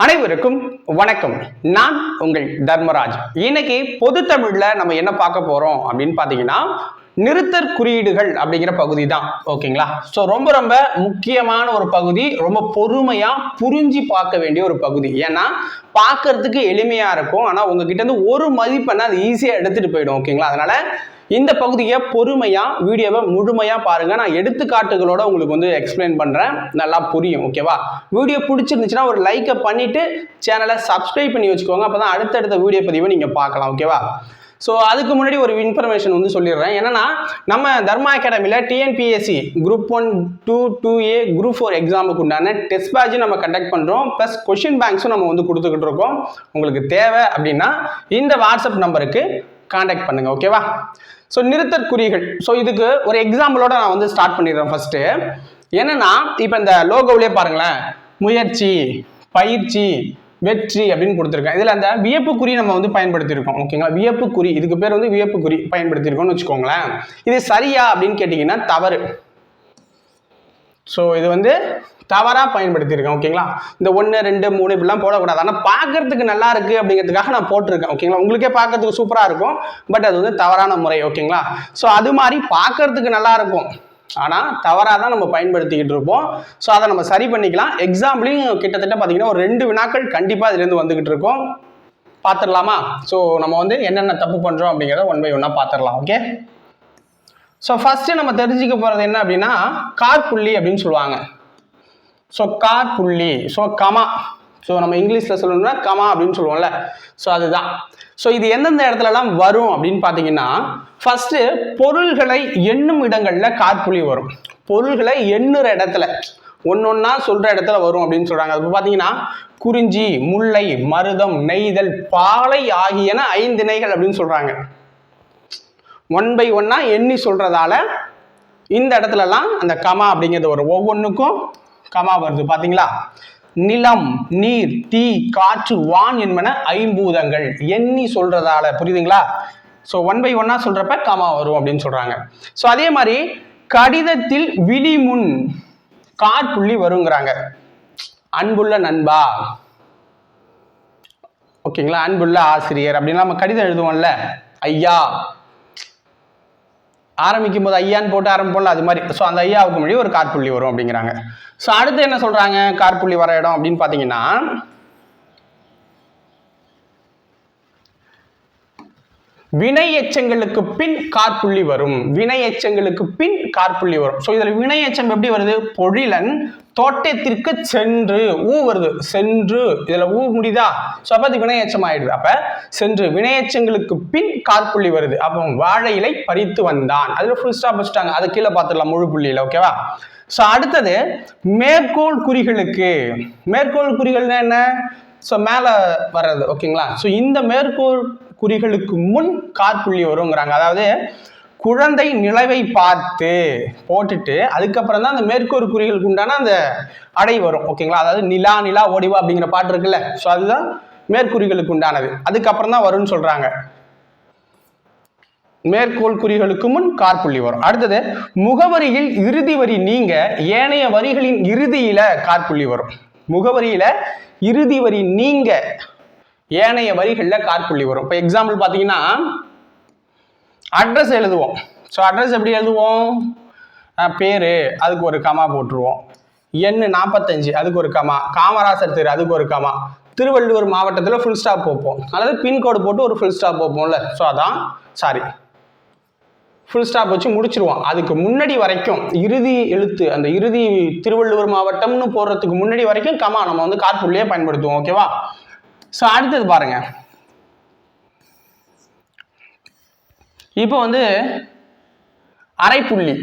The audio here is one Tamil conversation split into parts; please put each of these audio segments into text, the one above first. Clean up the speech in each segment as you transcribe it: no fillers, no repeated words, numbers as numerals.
அனைவருக்கும் வணக்கம். நான் உங்கள் தர்மராஜ். இன்னைக்கு பொது தமிழ்ல நம்ம என்ன பார்க்க போறோம் அப்படின்னு பாத்தீங்கன்னா, நிறுத்தற் குறியீடுகள் அப்படிங்கிற பகுதி தான். ஓகேங்களா? ஸோ ரொம்ப ரொம்ப முக்கியமான ஒரு பகுதி, ரொம்ப பொறுமையா புரிஞ்சு பார்க்க வேண்டிய ஒரு பகுதி. ஏன்னா பார்க்கறதுக்கு எளிமையா இருக்கும், ஆனா உங்ககிட்ட இருந்து ஒரு மதிப்பெண்ணை அது ஈஸியா எடுத்துட்டு போயிடும். ஓகேங்களா? அதனால இந்த பகுதியை பொறுமையா வீடியோவை முழுமையா பாருங்க. நான் எடுத்துக்காட்டுகளோட உங்களுக்கு வந்து எக்ஸ்பிளைன் பண்றேன், நல்லா புரியும். ஓகேவா? வீடியோ பிடிச்சிருந்துச்சுன்னா ஒரு லைக்கை பண்ணிட்டு சேனலை சப்ஸ்கிரைப் பண்ணி வச்சுக்கோங்க. அப்பதான் அடுத்தடுத்த வீடியோ பதிவை நீங்க பார்க்கலாம். ஓகேவா? ஸோ அதுக்கு முன்னாடி ஒரு இன்ஃபர்மேஷன் வந்து சொல்லிடுறேன். என்னன்னா, நம்ம தர்மா அகாடமியில் டிஎன்பிஎஸ்சி குரூப் 1, 2, 2A, குரூப் 4 எக்ஸாமுக்கு உண்டான டெஸ்ட் பேட்சும் நம்ம கண்டக்ட் பண்ணுறோம். ப்ளஸ் கொஷின் பேங்க்ஸும் நம்ம வந்து கொடுத்துக்கிட்டு இருக்கோம். உங்களுக்கு தேவை அப்படின்னா இந்த வாட்ஸ்அப் நம்பருக்கு கான்டாக்ட் பண்ணுங்க. ஓகேவா? ஸோ நிறுத்தற் குறிகள். ஸோ இதுக்கு ஒரு எக்ஸாம்பிளோட நான் வந்து ஸ்டார்ட் பண்ணிடுறேன். ஃபர்ஸ்ட் என்னன்னா, இப்போ இந்த லோகோவிலே பாருங்களேன், முயற்சி, பயிற்சி, வெற்றி அப்படின்னு கொடுத்துருக்கேன். இதில் அந்த வியப்பு குறி நம்ம வந்து பயன்படுத்தியிருக்கோம். ஓகேங்களா? வியப்பு குறி, இதுக்கு பேர் வந்து வியப்பு குறி பயன்படுத்தியிருக்கோம்னு வச்சுக்கோங்களேன். இது சரியா அப்படின்னு கேட்டிங்கன்னா தவறு. ஸோ இது வந்து தவறாக பயன்படுத்தியிருக்கேன். ஓகேங்களா? இந்த 1, 2, 3 இப்படிலாம் போடக்கூடாது. ஆனால் பார்க்கறதுக்கு நல்லா இருக்கு அப்படிங்கிறதுக்காக நான் போட்டிருக்கேன். ஓகேங்களா? உங்களுக்கே பார்க்கறதுக்கு சூப்பராக இருக்கும், பட் அது வந்து தவறான முறை. ஓகேங்களா? ஸோ அது மாதிரி பார்க்கறதுக்கு நல்லா இருக்கும், ஆனால் தவறாக தான் நம்ம பயன்படுத்திக்கிட்டு இருப்போம். ஸோ அதை நம்ம சரி பண்ணிக்கலாம். எக்ஸாம்பிளையும் கிட்டத்தட்ட பார்த்தீங்கன்னா ஒரு 2 வினாக்கள் கண்டிப்பாக இதுலேருந்து வந்துகிட்டு இருக்கோம். பார்த்துடலாமா? ஸோ நம்ம வந்து என்னென்ன தப்பு பண்ணுறோம் அப்படிங்கிறத 1 by 1 பார்த்துடலாம். ஓகே? ஸோ ஃபர்ஸ்ட் நம்ம தெரிஞ்சுக்க போகிறது என்ன அப்படின்னா, காற்புள்ளி அப்படின்னு சொல்லுவாங்க. ஸோ காற்புள்ளி, ஸோ கமா. ஸோ நம்ம இங்கிலீஷில் சொல்லணும்னா கமா அப்படின்னு சொல்லுவோம்ல, ஸோ அதுதான். ஸோ இது எந்தெந்த இடத்துலலாம் வரும் அப்படின்னு பார்த்தீங்கன்னா, ஃபர்ஸ்ட் பொருள்களை எண்ணும் இடங்களில் காற்புள்ளி வரும். பொருள்களை எண்ணுற இடத்துல ஒன்னொன்னா சொல்ற இடத்துல வரும் அப்படின்னு சொல்றாங்க. அது பார்த்தீங்கன்னா குறிஞ்சி, முல்லை, மருதம், நெய்தல், பாலை ஆகியன 5 திணைகள் அப்படின்னு சொல்றாங்க. 1 by 1 எண்ணி சொல்றதால இந்த இடத்துலலாம் அந்த கமா அப்படிங்கிறது வரும். ஒவ்வொன்றுக்கும் கமா வருது. பாத்தீங்களா? நிலம், நீர், தீ, காற்று, வான் என்பன 5 பூதங்கள் எண்ணி சொல்றதால. புரியுதுங்களா? ஸோ 1 by 1 சொல்றப்ப கமா வரும் அப்படின்னு சொல்றாங்க. ஸோ அதே மாதிரி கடிதத்தில் விழிமுன் காற்புள்ளி வருங்கிறாங்க. அன்புள்ள நண்பா, ஓகேங்களா? அன்புள்ள ஆசிரியர் அப்படின்னு நம்ம கடிதம் எழுதுவோம்ல, ஐயா ஆரம்பிக்கும் போது ஐயான்னு போட்டு ஆரம்பிப்போம்ல, அது மாதிரி. ஸோ அந்த ஐயாவுக்கு முன்னாடி ஒரு காற்புள்ளி வரும் அப்படிங்கிறாங்க. ஸோ அடுத்து என்ன சொல்றாங்க காற்புள்ளி வர இடம் அப்படின்னு பார்த்தீங்கன்னா, வினை எச்சங்களுக்கு பின் காற்புள்ளி வரும். வினை எச்சங்களுக்கு பின் காற்புள்ளி வரும். ஸோ இதில் வினை எச்சம் எப்படி வருது? பொழிலன் தோட்டத்திற்கு சென்று, ஊ வருது, சென்று, இதில் ஊ முடியுதா? ஸோ அப்போ அது வினை எச்சம் ஆயிடுது. அப்போ சென்று, வினை எச்சங்களுக்கு பின் காற்புள்ளி வருது. அப்போ வாழை இலை பறித்து வந்தான், அதில் ஃபுல் ஸ்டாப் வச்சுட்டாங்க. அதை கீழே பார்த்துடலாம் முழு புள்ளியில். ஓகேவா? ஸோ அடுத்தது மேற்கோள் குறிகளுக்கு. மேற்கோள் குறிகள்னா என்ன? ஸோ மேலே வர்றது. ஓகேங்களா? ஸோ இந்த மேற்கோள் குறிகளுக்கு முன் காற்புள்ளி வருங்கிறாங்க. அதாவது குழந்தை நிலவை பார்த்து போட்டுட்டு அதுக்கப்புறம் தான் அந்த மேற்கோள் குறிகளுக்கு உண்டான அந்த அடை வரும். ஓகேங்களா? அதாவது நிலா நிலா ஓடிவா அப்படிங்கிற பாட்டு இருக்குல்ல, ஸோ அதுதான் மேற்குறிகளுக்கு உண்டானது. அதுக்கப்புறம் தான் வரும்னு சொல்றாங்க. மேற்கோள் குறிகளுக்கு முன் காற்புள்ளி வரும். அடுத்தது முகவரியில் இறுதி வரி நீங்க ஏனைய வரிகளின் இறுதியில காற்புள்ளி வரும். முகவரியில இறுதி வரி நீங்க ஏனைய வரிகள்ல காற்புள்ளி வரும். இப்போ எக்ஸாம்பிள் பார்த்தீங்கன்னா, அட்ரஸ் எழுதுவோம். ஸோ அட்ரஸ் எப்படி எழுதுவோம்? பேரு, அதுக்கு ஒரு கமா போட்டுருவோம். எண் 45, அதுக்கு ஒரு கமா. காமராசர் தெரு, அதுக்கு ஒரு கமா. திருவள்ளூர் மாவட்டத்தில் ஃபுல் ஸ்டாப் வைப்போம், அல்லது பின்கோடு போட்டு ஒரு ஃபுல் ஸ்டாப் வைப்போம்ல, ஸோ அதான் ஃபுல் ஸ்டாப் வச்சு முடிச்சிருவோம். அதுக்கு முன்னாடி வரைக்கும் இறுதி எழுத்து, அந்த இறுதி திருவள்ளூர் மாவட்டம்னு போடுறதுக்கு முன்னாடி வரைக்கும் கமா நம்ம வந்து காற்புள்ளியே பயன்படுத்துவோம். ஓகேவா? ஸோ அடுத்தது பாருங்க, இப்போ வந்து அரைப்புள்ளி,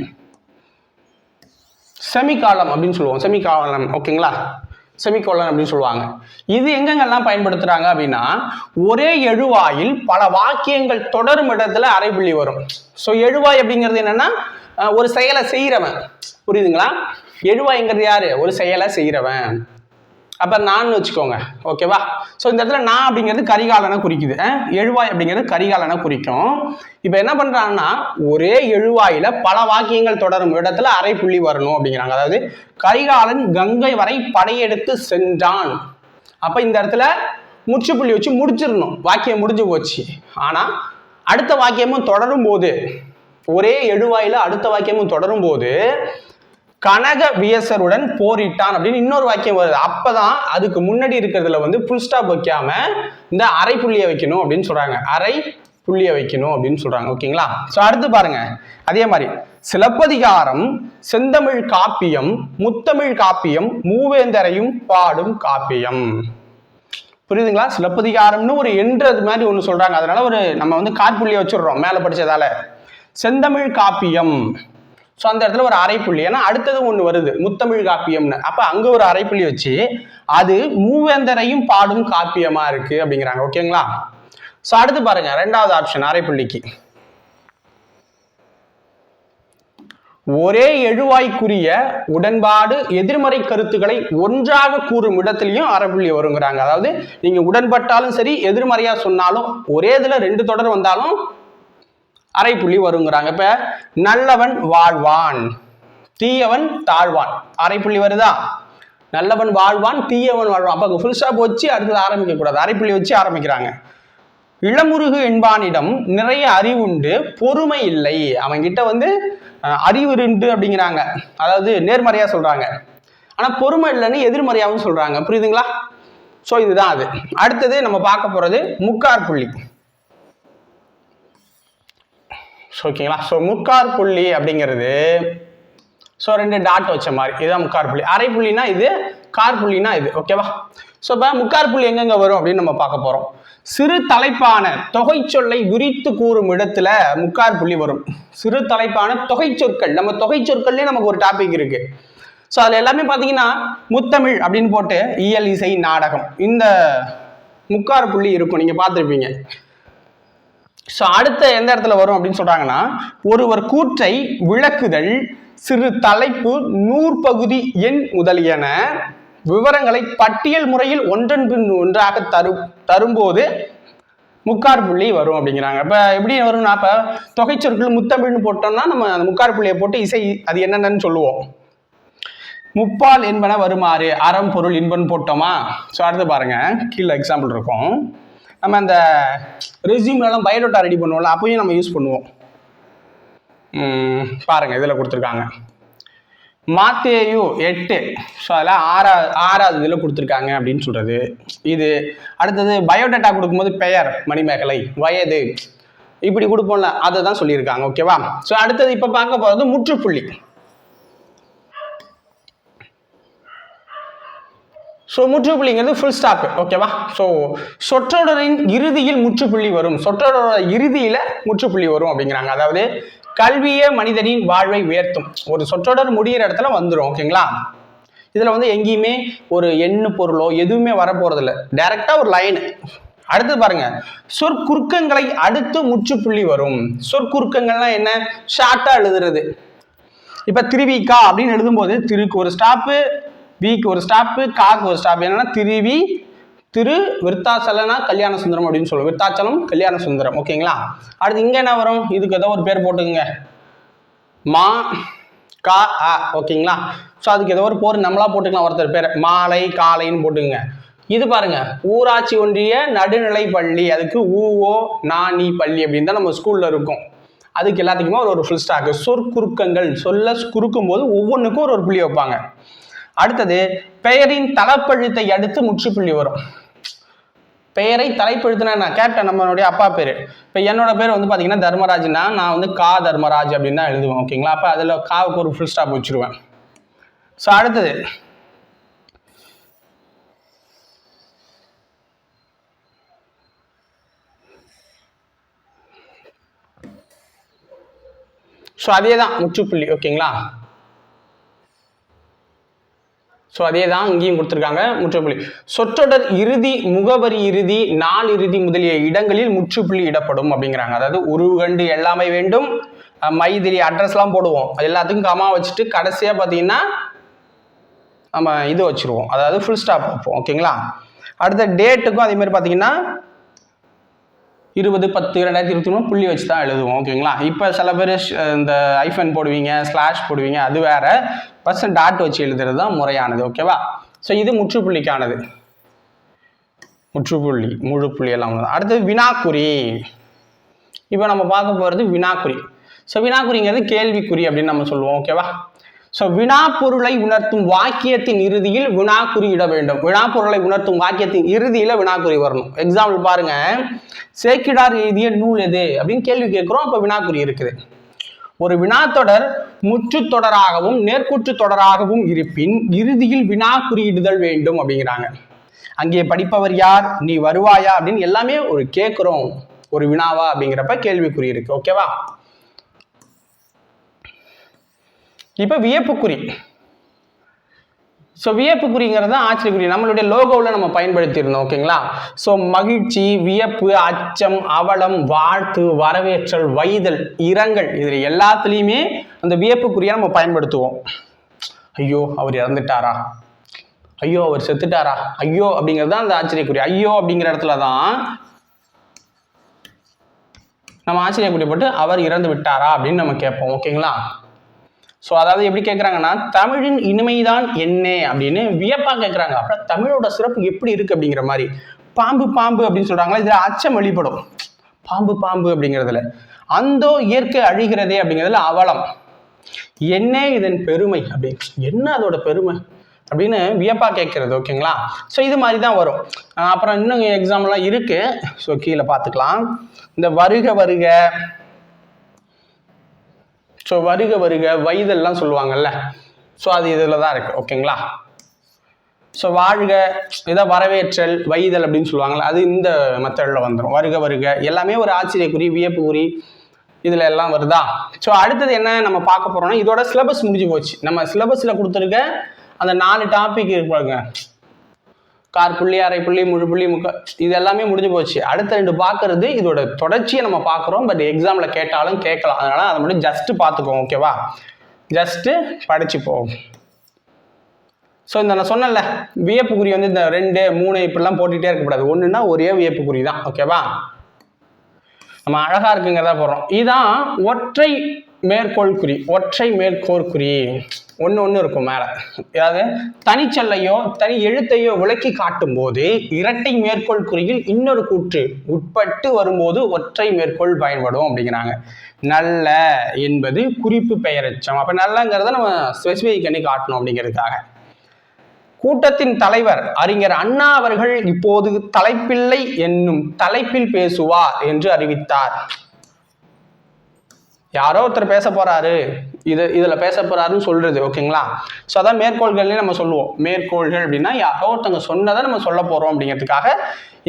செமிகாலம் அப்படின்னு சொல்லுவோம். செமிகாலம், ஓகேங்களா? செமிகோலன் அப்படின்னு சொல்லுவாங்க. இது எங்கெங்கெல்லாம் பயன்படுத்துறாங்க அப்படின்னா, ஒரே எழுவாயில் பல வாக்கியங்கள் தொடரும் இடத்துல அரைப்புள்ளி வரும். ஸோ எழுவாய் அப்படிங்கிறது என்னன்னா, ஒரு செயலை செய்யறவன். புரியுதுங்களா? எழுவாய்ங்கிறது யாரு? ஒரு செயலை செய்யறவன். அப்ப நான் வச்சுக்கோங்க. ஓகேவா? ஸோ இந்த இடத்துல நான் அப்படிங்கிறது கரிகாலனை குறிக்குது. எழுவாய் அப்படிங்கிறது கரிகாலனை குறிக்கும். இப்போ என்ன பண்றாங்கன்னா, ஒரே எழுவாயில பல வாக்கியங்கள் தொடரும் இடத்துல அரைப்புள்ளி வரணும் அப்படிங்கிறாங்க. அதாவது கரிகாலன் கங்கை வரை படையெடுத்து சென்றான் அப்போ இந்த இடத்துல முற்றுப்புள்ளி வச்சு முடிச்சிடணும், வாக்கியம் முடிஞ்சு போச்சு. ஆனால் அடுத்த வாக்கியமும் தொடரும் போது, ஒரே எழுவாயில அடுத்த வாக்கியமும் தொடரும் போது கனக வியசருடன் போரிட்டான் அப்படின்னு இன்னொரு வாக்கியம் வருது. அப்பதான் அதுக்கு முன்னாடி இருக்கிறதுல வந்து புல் ஸ்டாப் வைக்காம இந்த அரை புள்ளியை வைக்கணும் அப்படின்னு சொல்றாங்க. அரை புள்ளியை வைக்கணும் அப்படின்னு சொல்றாங்க. ஓகேங்களா? ஸோ அடுத்து பாருங்க, அதே மாதிரி சிலப்பதிகாரம், செந்தமிழ் காப்பியம், முத்தமிழ் காப்பியம், மூவேந்தரையும் பாடும் காப்பியம். புரியுதுங்களா? சிலப்பதிகாரம்னு ஒரு என்றது மாதிரி ஒன்று சொல்றாங்க. அதனால ஒரு நம்ம வந்து காற்புள்ளியை வச்சுடுறோம் மேலே படிச்சதால. செந்தமிழ் காப்பியம், ஸோ அந்த இடத்துல ஒரு அரைப்புள்ளி. ஏன்னா அடுத்தது ஒன்று வருது முத்தமிழ் காப்பியம்னு, அப்போ அங்கே ஒரு அரைப்புள்ளி வச்சு அது மூவேந்தரையும் பாடும் காப்பியமா இருக்கு அப்படிங்கிறாங்க. ஓகேங்களா? ஸோ அடுத்து பாருங்க, ரெண்டாவது ஆப்ஷன் அரைப்புள்ளிக்கு. ஒரே எழுவாய்க்குரிய உடன்பாடு எதிர்மறை கருத்துக்களை ஒன்றாக கூறும் இடத்துலையும் அரைப்புள்ளி வருங்கிறாங்க. அதாவது நீங்க உடன்பட்டாலும் சரி, எதிர்மறையா சொன்னாலும், ஒரே இதுல ரெண்டு தொடர் வந்தாலும் அரைப்புள்ளி வருங்கிறாங்க. இப்ப நல்லவன் வாழ்வான், தீயவன் தாழ்வான், அரைப்புள்ளி வருதா? நல்லவன் வாழ்வான், தீயவன் வாழ்வான். அப்ப ஃபுல் ஸ்டாப் வச்சு அடுத்தது ஆரம்பிக்க கூடாது, அரைப்புள்ளி வச்சு ஆரம்பிக்கிறாங்க. இளமுருகு என்பானிடம் நிறைய அறிவுண்டு, பொறுமை இல்லை. அவன்கிட்ட வந்து அறிவு இருந்து அப்படிங்கிறாங்க, அதாவது நேர்மறையா சொல்றாங்க. ஆனா பொறுமை இல்லைன்னு எதிர்மறையாவும் சொல்றாங்க. புரியுதுங்களா? ஸோ இதுதான் அது. அடுத்தது நம்ம பார்க்க போறது முக்கார் புள்ளி. ஓகேங்களா? ஸோ முக்கார் புள்ளி அப்படிங்கிறது ஸோ ரெண்டு டாட் வச்ச மாதிரி, இதுதான் முக்கார் புள்ளி. அரை புள்ளினா இது, கார் புள்ளினா இது. ஓகேவா? ஸோ இப்போ முக்கார் புள்ளி எங்கெங்க வரும் அப்படின்னு நம்ம பார்க்க போறோம். சிறு தலைப்பான தொகை சொல்லை விரித்து கூறும் இடத்துல முக்கார் புள்ளி வரும். சிறு தலைப்பான தொகை சொற்கள், நம்ம தொகை சொற்கள்லேயே நமக்கு ஒரு டாபிக் இருக்கு. ஸோ அதில் எல்லாமே பார்த்தீங்கன்னா முத்தமிழ் அப்படின்னு போட்டு இயல், இசை, நாடகம், இந்த முக்கார் புள்ளி இருக்கும், நீங்க பார்த்துருப்பீங்க. ஸோ அடுத்த எந்த இடத்துல வரும் அப்படின்னு சொல்றாங்கன்னா, ஒருவர் கூற்றை விளக்குதல், சிறு தலைப்பு, நூற்பகுதி, எண் முதலியன விவரங்களை பட்டியல் முறையில் ஒன்றன் பின் ஒன்றாக தரும்போது முக்கார் புள்ளி வரும் அப்படிங்கிறாங்க. இப்போ எப்படி வரும்னா, இப்போ தொகை சொற்கள் முத்தமிழ்னு போட்டோம்னா நம்ம அந்த முக்கார் புள்ளியை போட்டு இசை அது என்னென்னு சொல்லுவோம். முப்பால் என்பன வருமாறு, அறம், பொருள், இன்பன் போட்டோமா. ஸோ அடுத்து பாருங்க, கீழே எக்ஸாம்பிள் இருக்கும். நம்ம அந்த ரெஸ்யூம்லாம் பயோடேட்டா ரெடி பண்ணுவோம்ல, அப்பயும் நம்ம யூஸ் பண்ணுவோம். பாருங்க, இதில் கொடுத்துருக்காங்க மாத்தேயு 8. ஸோ அதில் ஆறாவது இதில் கொடுத்துருக்காங்க அப்படின்னு சொல்றது இது. அடுத்தது பயோடேட்டா கொடுக்கும்போது பெயர், மணிமேகலை, வயது, இப்படி கொடுப்போம்ல, அதை தான் சொல்லியிருக்காங்க. ஓகேவா? ஸோ அடுத்தது இப்போ பார்க்க போகிறது முற்றுப்புள்ளி. ஸோ முற்றுப்புள்ளிங்கிறது ஃபுல் ஸ்டாப். ஓகேவா? ஸோ சொற்றொடரின் இறுதியில் முற்றுப்புள்ளி வரும், சொற்றொடரோட இறுதியில் முற்றுப்புள்ளி வரும் அப்படிங்கிறாங்க. அதாவது கல்வியே மனிதனின் வாழ்வை உயர்த்தும், ஒரு சொற்றொடர் முடிகிற இடத்துல வந்துடும். ஓகேங்களா? இதில் வந்து எங்கேயுமே ஒரு எண்ணு பொருளோ எதுவுமே வரப்போறதில்லை, டைரக்டா ஒரு லைனு. அடுத்து பாருங்க, சொற்குறுக்கங்களை அடுத்து முற்றுப்புள்ளி வரும். சொற்குறுக்கங்கள்னா என்ன? ஷார்ட்டா எழுதுறது. இப்ப திருவிக்கா அப்படின்னு எழுதும்போது திருக்கு ஒரு ஸ்டாப்பு, விக்கு ஒரு ஸ்டாப்பு, காக்கு ஒரு ஸ்டாப். என்னன்னா திருவி, திரு, விருத்தாச்சலனா கல்யாண சுந்தரம் அப்படின்னு சொல்லுவோம். விருத்தாச்சலம், கல்யாண சுந்தரம். ஓகேங்களா? அடுத்து இங்க என்ன வரும்? இதுக்கு ஏதோ ஒரு பேர் போட்டுக்குங்க, மா, கா, அ. ஓகேங்களா? ஸோ அதுக்கு ஏதோ ஒரு போர் நம்மளா போட்டுக்கலாம், ஒருத்தர் பேர் மாலை, காலைன்னு போட்டுங்க. இது பாருங்க, ஊராட்சி ஒன்றிய நடுநிலை பள்ளி, அதுக்கு ஊஓ நானி பள்ளி அப்படின்னு தான் நம்ம ஸ்கூல்ல இருக்கும். அதுக்கு எல்லாத்துக்குமே ஒரு ஃபுல் ஸ்டாக். சொற்குறுக்கங்கள், சொல்ல குறுக்கும் போது ஒவ்வொன்றுக்கும் ஒரு புள்ளி வைப்பாங்க. அடுத்தது பெயரின் தலைப்பெழுத்தை அடுத்து முற்றுப்புள்ளி வரும். பெயரை தலைப்பெழுத்துனா நான் கேப்டன், நம்மளுடைய அப்பா பேர். இப்போ என்னோட பேர் வந்து பார்த்தீங்கன்னா தர்மராஜ்னா, நான் வந்து கா தர்மராஜ் அப்படின்னு தான் எழுதுவேன். ஓகேங்களா? அப்போ அதில் காவுக்கு ஒரு ஃபுல் ஸ்டாப் வச்சுருவேன். ஸோ அடுத்தது ஸோ அதே தான் முற்றுப்புள்ளி. ஓகேங்களா? ஸோ அதே தான் இங்கேயும் கொடுத்துருக்காங்க, முற்றுப்புள்ளி. சொற்றொடர் இறுதி, முகவரி இறுதி, நாள் இறுதி முதலிய இடங்களில் முற்றுப்புள்ளி இடப்படும் அப்படிங்கிறாங்க. அதாவது உருவகண்டு எல்லாமே வேண்டும், மைதிலி அட்ரஸ்லாம் போடுவோம், எல்லாத்துக்கும் கமா வச்சுட்டு கடைசியாக பார்த்தீங்கன்னா நம்ம இது வச்சுருவோம், அதாவது ஃபுல் ஸ்டாப் வைப்போம். ஓகேங்களா? அடுத்த டேட்டுக்கும் அதே மாதிரி பார்த்தீங்கன்னா 20/10/2023 புள்ளி வச்சு தான் எழுதுவோம். ஓகேங்களா? இப்போ சில பேர் இந்த ஐஃபன் போடுவீங்க, ஸ்லாஷ் போடுவீங்க, அது வேற. ஃபர்ஸ்ட் டாட் வச்சு எழுதுறது தான் முறையானது. ஓகேவா? ஸோ இது முற்றுப்புள்ளிக்கானது. முற்றுப்புள்ளி முழுப்புள்ளி எல்லாம் ஒன்று. அடுத்தது வினாக்குறி. இப்போ நம்ம பார்க்க போகிறது வினாக்குறி. ஸோ வினாக்குறிங்கிறது கேள்விக்குறி அப்படின்னு நம்ம சொல்லுவோம். ஓகேவா? ஸோ வினாப்பொருளை உணர்த்தும் வாக்கியத்தின் இறுதியில் வினாக்குறி இட வேண்டும். வினாப்பொருளை உணர்த்தும் வாக்கியத்தின் இறுதியில் வினாக்குறி வரணும். எக்ஸாம்பிள் பாருங்க, சேக்கிடார் எழுதிய நூல் எது அப்படின்னு கேள்வி கேட்குறோம். அப்போ வினாக்குறி இருக்குது. ஒரு வினாத்தொடர் முற்று தொடராகவும் நேர்கூற்று தொடராகவும் இருப்பின் இறுதியில் வினாக்குறியிடுதல் வேண்டும் அப்படிங்கிறாங்க. அங்கே படிப்பவர் யார், நீ வருவாயா அப்படின்னு எல்லாமே ஒரு கேட்குறோம். ஒரு வினாவா அப்படிங்கிறப்ப கேள்விக்குறி இருக்கு. ஓகேவா? இப்ப வியப்புக்குறி. ஸோ வியப்புக்குறிங்கிறது ஆச்சரியக்குறி. நம்மளுடைய லோகோவில் நம்ம பயன்படுத்தி இருந்தோம். ஓகேங்களா? ஸோ மகிழ்ச்சி, வியப்பு, அச்சம், அவலம், வாழ்த்து, வரவேற்றல், வைதல், இரங்கல், இதில் எல்லாத்துலேயுமே அந்த வியப்புக்குறியை நம்ம பயன்படுத்துவோம். ஐயோ அவர் இறந்துட்டாரா, ஐயோ அவர் செத்துட்டாரா, ஐயோ அப்படிங்கிறது தான் அந்த ஆச்சரியக்குறி. ஐயோ அப்படிங்கிற இடத்துல தான் நம்ம ஆச்சரியக்குறி போட்டு அவர் இறந்து விட்டாரா அப்படின்னு நம்ம கேட்போம். ஓகேங்களா? ஸோ அதாவது எப்படி கேட்குறாங்கன்னா, தமிழின் இனிமைதான் என்ன அப்படின்னு வியப்பாக கேட்குறாங்க. அப்புறம் தமிழோட சிறப்பு எப்படி இருக்குது அப்படிங்கிற மாதிரி. பாம்பு பாம்பு அப்படின்னு சொல்கிறாங்களா, இதில் அச்சம் வெளிப்படும். பாம்பு பாம்பு அப்படிங்கிறதுல. அந்தோ இயற்கை அழிகிறதே அப்படிங்கிறதுல அவலம். என்ன இதன் பெருமை அப்படி, என்ன அதோட பெருமை அப்படின்னு வியப்பாக கேட்கறது. ஓகேங்களா? ஸோ இது மாதிரி தான் வரும். அப்புறம் இன்னும் எக்ஸாம்பிள்லாம் இருக்குது. ஸோ கீழே பார்த்துக்கலாம். இந்த வருக வருக, ஸோ வருக வருக, வைதல்லாம் சொல்லுவாங்கல்ல. ஸோ அது இதில் தான் இருக்குது. ஓகேங்களா? ஸோ வாழ்க, இதை வரவேற்றல், வைதல் அப்படின்னு சொல்லுவாங்கள்ல, அது இந்த மெத்தடில் வந்துடும். வருக வருக எல்லாமே ஒரு ஆச்சரியக்குறி, வியப்புக்குறி, இதில் எல்லாம் வருதா? ஸோ அடுத்தது என்ன நம்ம பார்க்க போகிறோம்னா, இதோட சிலபஸ் முடிஞ்சு போச்சு. நம்ம சிலபஸில் கொடுத்துருக்க அந்த 4 டாபிக் இருப்பாங்க, காற்புள்ளி, அரைப்புள்ளி, முழுப்புள்ளி, இது எல்லாமே முடிஞ்சு போச்சு. அடுத்த 2 பார்க்கறது இதோட தொடர்ச்சியை நம்ம பார்க்குறோம். பட் எக்ஸாமில் கேட்டாலும் கேட்கலாம். அதனால் அதை மட்டும் ஜஸ்ட்டு பார்த்துக்கோம். ஓகேவா? ஜஸ்ட்டு படிச்சுப்போம். ஸோ இந்த நான் சொன்னேன்ல, வியப்புக்குறி வந்து இந்த 2, 3 இப்படிலாம் போட்டுகிட்டே இருக்கக்கூடாது. ஒன்றுனா ஒரே வியப்புக்குறி தான். ஓகேவா? நம்ம அழகாக இருக்குங்கிறதா போடுறோம். இதுதான் ஒற்றை மேற்கோள் குறி. ஒற்றை மேற்கோள் குறி ஒன்று இருக்கும் மேலே. அதாவது தனிச்சொல்லையோ தனி எழுத்தையோ விளக்கி காட்டும் போது இரட்டை மேற்கோள் குறியில் இன்னொரு கூற்று உட்பட்டு வரும்போது ஒற்றை மேற்கோள் பயன்படும் அப்படிங்கிறாங்க. நல்ல என்பது குறிப்பு பெயரெச்சம். அப்போ நல்லங்கிறத நம்ம ஸ்பெசிஃபை பண்ணி காட்டணும் அப்படிங்கிறதுக்காக. கூட்டத்தின் தலைவர் அறிஞர் அண்ணா அவர்கள் இப்போது தலைப்பில்லை என்னும் தலைப்பில் பேசுவார் என்று அறிவித்தார். யாரோ ஒருத்தர் பேச போறாரு, இதுல பேச போறாருன்னு சொல்றது. ஓகேங்களா? ஸோ அதான் மேற்கோள்கள்லேயே நம்ம சொல்லுவோம். மேற்கோள்கள் அப்படின்னா யாரோ ஒருத்தவங்க சொன்னதை நம்ம சொல்ல போறோம் அப்படிங்கிறதுக்காக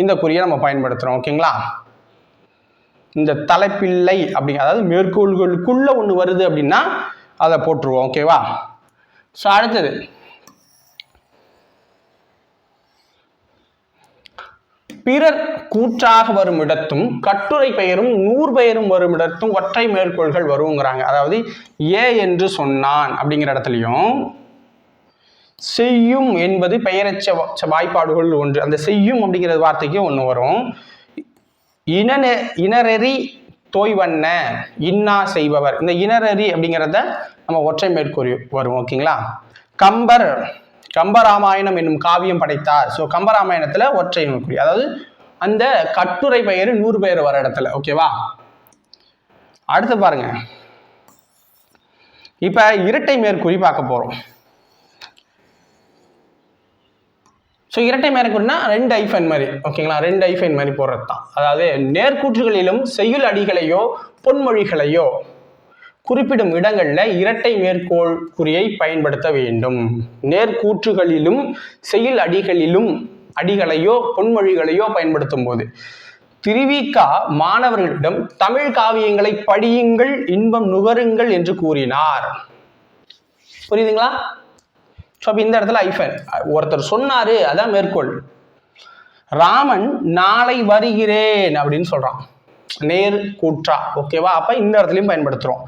இந்த குறியை நம்ம பயன்படுத்துறோம். ஓகேங்களா? இந்த தலைப்பில்லை அப்படிங்க, அதாவது மேற்கோள்களுக்குள்ள ஒன்று வருது அப்படின்னா அதை போட்டுருவோம். ஓகேவா? ஸோ அடுத்தது பிறர் கூற்றாக வரும் இடத்தும் கட்டுரை பெயரும் நூறு பெயரும் வரும் இடத்தும் ஒற்றை மேற்கோள்கள் வருங்கிறாங்க. அதாவது ஏ என்று சொன்னான் அப்படிங்கிற இடத்துலையும் செய்யும் என்பது பெயரச்ச வாய்ப்பாடுகள் ஒன்று. அந்த செய்யும் அப்படிங்கிற வார்த்தைக்கு ஒன்று வரும். இனரெறி தோய்வண்ண இன்னா செய்பவர், இந்த இனரெறி அப்படிங்கிறத நம்ம ஒற்றை மேற்கோள் வரும். ஓகேங்களா? கம்பராமாயணம் என்னும் காவியம் படைத்தார். ஸோ கம்பராமாயணத்துல ஒற்றை மேற்கோள், அதாவது அந்த கட்டுரை பெயர் 100 பெயர் வர இடத்துல. ஓகேவா? அடுத்து பாருங்க, இப்ப இரட்டை மேற்கூறி பார்க்க போறோம். ஸோ இரட்டை மேற்கூறினா 2 ஐஃபன் மாதிரி. ஓகேங்களா? 2 ஐஃபன் மாதிரி போடுறது தான். அதாவது நேர்கூற்றுகளிலும் செய்யுள் அடிகளையோ பொன்மொழிகளையோ குறிப்பிடும் இடங்கள்ல இரட்டை மேற்கோள் குறியை பயன்படுத்த வேண்டும். நேர்கூற்றுகளிலும் செய்யுள் அடிகளையோ பொன்மொழிகளையோ பயன்படுத்தும் போது திருவிக்கா மாணவர்களிடம் தமிழ் காவியங்களை படியுங்கள், இன்பம் நுகருங்கள் என்று கூறினார். புரியுதுங்களா? ஸோ இந்த இடத்துல ஐஃபன் ஒருத்தர் சொன்னாரு, அதான் மேற்கோள். ராமன் நாளை வருகிறேன் அப்படின்னு சொல்றான், நேர் கூற்றா. ஓகேவா? அப்ப இந்த இடத்துலையும் பயன்படுத்துறோம்.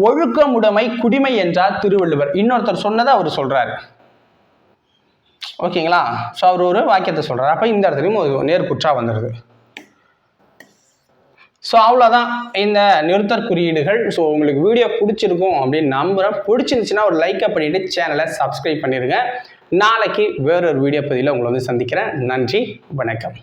ஒழுக்கமுடைமை குடிமை என்றார் திருவள்ளுவர். இன்னொருத்தர் சொன்னதை அவர் சொல்றாரு. ஓகேங்களா? ஸோ அவர் ஒரு வாக்கியத்தை சொல்றாரு. அப்ப இந்த இடத்துலையும் நேர் கூற்றா வந்துடுது. ஸோ அவ்வளோதான் இந்த நிறுத்தற் குறியீடுகள். ஸோ உங்களுக்கு வீடியோ பிடிச்சிருக்கும் அப்படின்னு நம்புகிறேன். பிடிச்சிருந்துச்சுன்னா ஒரு லைக்கை பண்ணிட்டு சேனலை சப்ஸ்கிரைப் பண்ணிடுங்க. நாளைக்கு வேறொரு வீடியோ பதிவில் உங்களை வந்து சந்திக்கிறேன். நன்றி, வணக்கம்.